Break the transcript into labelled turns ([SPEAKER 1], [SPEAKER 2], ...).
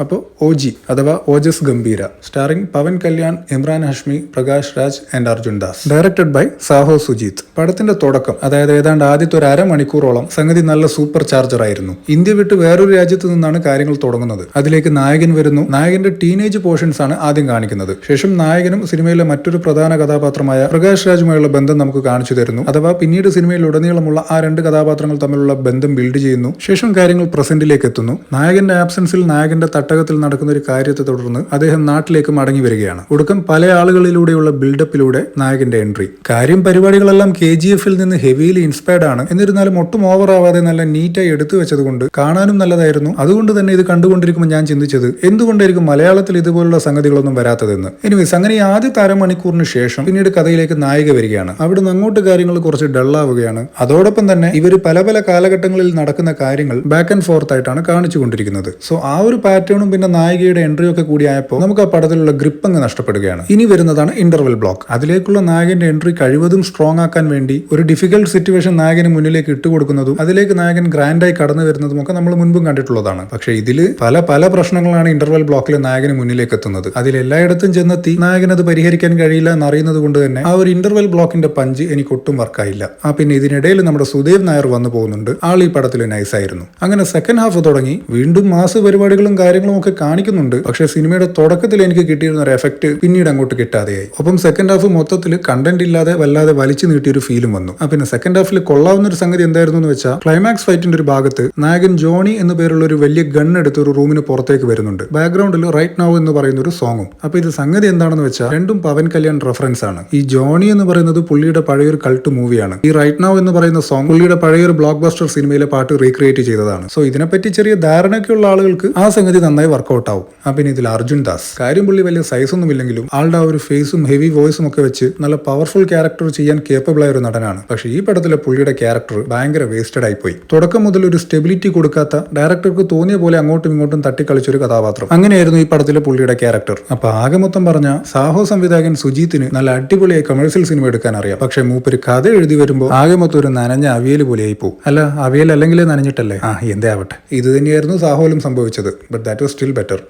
[SPEAKER 1] അപ്പോൾ OG അഥവാ Ojas Gambheera, starring Pawan Kalyan, Emraan Hashmi, Prakash Raj and Arjun Das. Directed by Saaho Sujeeth. പടത്തിന്റെ തുടക്കം, അതായത് ഏതാണ്ട് ആദ്യത്തെ ഒരു അരമണിക്കൂറോളം സംഗതി നല്ല സൂപ്പർ ചാർജർ ആയിരുന്നു. ഇന്ത്യ വിട്ട് വേറൊരു രാജ്യത്ത് നിന്നാണ് കാര്യങ്ങൾ തുടങ്ങുന്നത്. അതിലേക്ക് നായകൻ വരുന്നു. നായകന്റെ ടീനേജ് പോർഷൻസ് ആണ് ആദ്യം കാണിക്കുന്നത്. ശേഷം നായകനും സിനിമയിലെ മറ്റൊരു പ്രധാന കഥാപാത്രമായ പ്രകാശ് രാജുമായുള്ള ബന്ധം നമുക്ക് കാണിച്ചു തരുന്നു. അഥവാ പിന്നീട് സിനിമയിൽ ഉടനീളമുള്ള ആ രണ്ട് കഥാപാത്രങ്ങൾ തമ്മിലുള്ള ബന്ധം ബിൽഡ് ചെയ്യുന്നു. ശേഷം കാര്യങ്ങൾ പ്രസന്റിലേക്ക് എത്തുന്നു. നായകന്റെ ആബ്സൻസിൽ നായകന്റെ തട്ടകത്തിൽ നടക്കുന്ന ഒരു കാര്യത്തെ തുടർന്ന് അദ്ദേഹം നാട്ടിലേക്ക് മടങ്ങി വരികയാണ്. ഒടുക്കം പല ആളുകളിലൂടെയുള്ള ബിൽഡപ്പിലൂടെ നായകന്റെ എൻട്രി. കാര്യം പരിപാടികളെല്ലാം KGF-ൽ നിന്ന് ഹെവിയിലി ഇൻസ്പയർഡ് ആണ്. എന്നിരുന്നാലും ഒട്ടും ഓവർ ആവാതെ നല്ല നീറ്റായി എടുത്തു വെച്ചതുകൊണ്ട് കാണാനും നല്ലതായിരുന്നു. അതുകൊണ്ട് തന്നെ ഇത് കണ്ടുകൊണ്ടിരിക്കുമ്പോൾ ഞാൻ ചിന്തിച്ചത് എന്തുകൊണ്ടായിരിക്കും മലയാളത്തിൽ ഇതുപോലുള്ള സംഗതികളൊന്നും വരാത്തതെന്ന്. എനിവേസ് അങ്ങനെ ആദ്യത്തെ അരമണിക്കൂറിന് ശേഷം പിന്നീട് കഥയിലേക്ക് നായിക വരികയാണ്. അവിടുന്ന് അങ്ങോട്ട് കാര്യങ്ങൾ കുറച്ച് ഡള്ളാവുകയാണ്. അതോടൊപ്പം തന്നെ ഇവർ പല പല കാലഘട്ടങ്ങളിൽ നടക്കുന്ന കാര്യങ്ങൾ ബാക്ക് ആൻഡ് ഫോർത്ത് ആയിട്ടാണ് കാണിച്ചുകൊണ്ടിരിക്കുന്നത്. സോ ആ ഒരു പാറ്റേണും പിന്നെ നായികയുടെ എൻട്രി ഒക്കെ കൂടിയായപ്പോൾ നമുക്ക് ആ പടത്തിലുള്ള ഗ്രിപ്പ് അങ്ങ് നഷ്ടപ്പെടുകയാണ്. ഇനി വരുന്നതാണ് ഇന്റർവെൽ ബ്ലോക്ക്. അതിലേക്കുള്ള നായകന്റെ എൻട്രി കഴിവതും സ്ട്രോങ് ആക്കാൻ വേണ്ടി ഒരു ഡിഫിക്കൽട്ട് സിറ്റുവേഷൻ നായകന് മുന്നിലേക്ക് ഇട്ടുകൊടുക്കുന്നതും അതിലേക്ക് നായകൻ ഗ്രാൻഡായി കടന്നു വരുന്നതും ഒക്കെ നമ്മൾ മുൻപും കണ്ടിട്ടുള്ളതാണ്. പക്ഷേ ഇതിൽ പല പല പ്രശ്നങ്ങളാണ് ഇന്റർവെൽ ബ്ലോക്കിൽ നായകന് മുന്നിലേക്ക് എത്തുന്നത്. അതിലെല്ലായിടത്തും ചെന്നെത്തി നായകൻ അത് പരിഹരിക്കാൻ കഴിയില്ല എന്നറിയുന്നത് കൊണ്ട് തന്നെ ആ ഒരു ഇന്റർവെൽ ബ്ലോക്കിന്റെ പഞ്ച് എനിക്ക് ഒട്ടും വർക്കായില്ല. പിന്നെ ഇതിനിടയിൽ നമ്മുടെ സുദേവ് നായർ വന്നു പോകുന്നുണ്ട്. ആൾ ഈ പടത്തിൽ നൈസായിരുന്നു. അങ്ങനെ സെക്കൻഡ് ഹാഫ് തുടങ്ങി വീണ്ടും മാസ് പരിപാടികളും കാര്യങ്ങളും ഒക്കെ കാണിക്കുന്നുണ്ട്. പക്ഷേ സിനിമയുടെ തുടക്കത്തിൽ എനിക്ക് കിട്ടിയിരുന്ന ഒരു എഫക്ട് പിന്നീട് അങ്ങോട്ട് കിട്ടാതെയായി. ഒപ്പം സെക്കൻഡ് ഹാഫ് മൊത്തത്തിൽ കണ്ടന്റ് ഇല്ലാതെ വല്ലാതെ വലിച്ചു നീട്ടിയൊരു ഫീലും വന്നു. പിന്നെ സെക്കൻഡ് ഹാഫിൽ കൊള്ളാവുന്ന ഒരു സംഗതി എന്തായിരുന്നു എന്ന് വെച്ചാൽ ക്ലൈമാക്സ് ഫൈറ്റിന്റെ ഒരു ഭാഗത്ത് നായകൻ ജോണി എന്ന് പേരുള്ള ഒരു വലിയ ഗൺ എടുത്ത് ഒരു റൂമിന് പുറത്തേക്ക് വരുന്നുണ്ട്. ബാക്ക്ഗ്രൗണ്ടിൽ റൈറ്റ് നൗ എന്ന് പറയുന്ന ഒരു സോങ്ങും. ഇത് സംഗതി എന്താണെന്ന് വെച്ചാൽ രണ്ടും പവൻ കല്യാൺ റെഫറൻസ് ആണ്. ഈ ജോണി എന്ന് പറയുന്നത് പുള്ളിയുടെ പഴയൊരു കൾട്ട് മൂവിയാണ്. ഈ റൈറ്റ് നൗ എന്ന് പറയുന്ന സോങ് പുള്ളിയുടെ പഴയൊരു ബ്ലോക്ക് ബസ്റ്റർ സിനിമയിലെ പാട്ട് റീക്രിയേറ്റ് ചെയ്തതാണ്. സോ ഇതിനെപ്പറ്റി ചെറിയ ധാരണയൊക്കെയുള്ള ആളുകൾക്ക് ആ സംഗതി നന്നായി വർക്കൗട്ട് ആവും. പിന്നെ ഇതിൽ അർജുൻ ദാസ്, കാര്യം പുള്ളി വലിയ സൈസ് ഒന്നും ഇല്ലെങ്കിലും ആളുടെ ആ ഒരു ഫേസും ഹെവി വോയിസും ഒക്കെ വെച്ച് നല്ല പവർഫുൾ ക്യാരക്ടർ ചെയ്യാൻ കേപ്പബിൾ ആയ ഒരു നടനാണ്. പക്ഷേ ഈ പടത്തിലെ പുള്ളിയുടെ ക്യാരക്ടർ ഭയങ്കര വേസ്റ്റഡ് ആയി പോയി. തുടക്കം മുതൽ ഒരു സ്റ്റെബിലിറ്റി കൊടുക്കാത്ത, ഡയറക്ടർക്ക് തോന്നിയ പോലെ അങ്ങോട്ടും ഇങ്ങോട്ടും തട്ടിക്കളിച്ചൊരു കഥാപാത്രം. അങ്ങനെയായിരുന്നു ഈ പടത്തിലെ പുള്ളിയുടെ ക്യാരക്ടർ. ആകെ മൊത്തം പറഞ്ഞ സാഹോ സംവിധായകൻ സുജീത്തിന് നല്ല അടിപൊളിയായി കമേഴ്സ്യൽ സിനിമ എടുക്കാൻ അറിയാം. പക്ഷേ മൂപ്പര് കഥ എഴുതി വരുമ്പോൾ ആകെ മൊത്തം ഒരു നനഞ്ഞ അവിയൽ പോലെയായി പോകും. അല്ല, അവിയൽ അല്ലെങ്കിൽ നനഞ്ഞിട്ടല്ലേ? എന്തേ ആവട്ടെ. ഇത് തന്നെയായിരുന്നു സാഹോലും സംഭവിച്ചത്. But that was still better.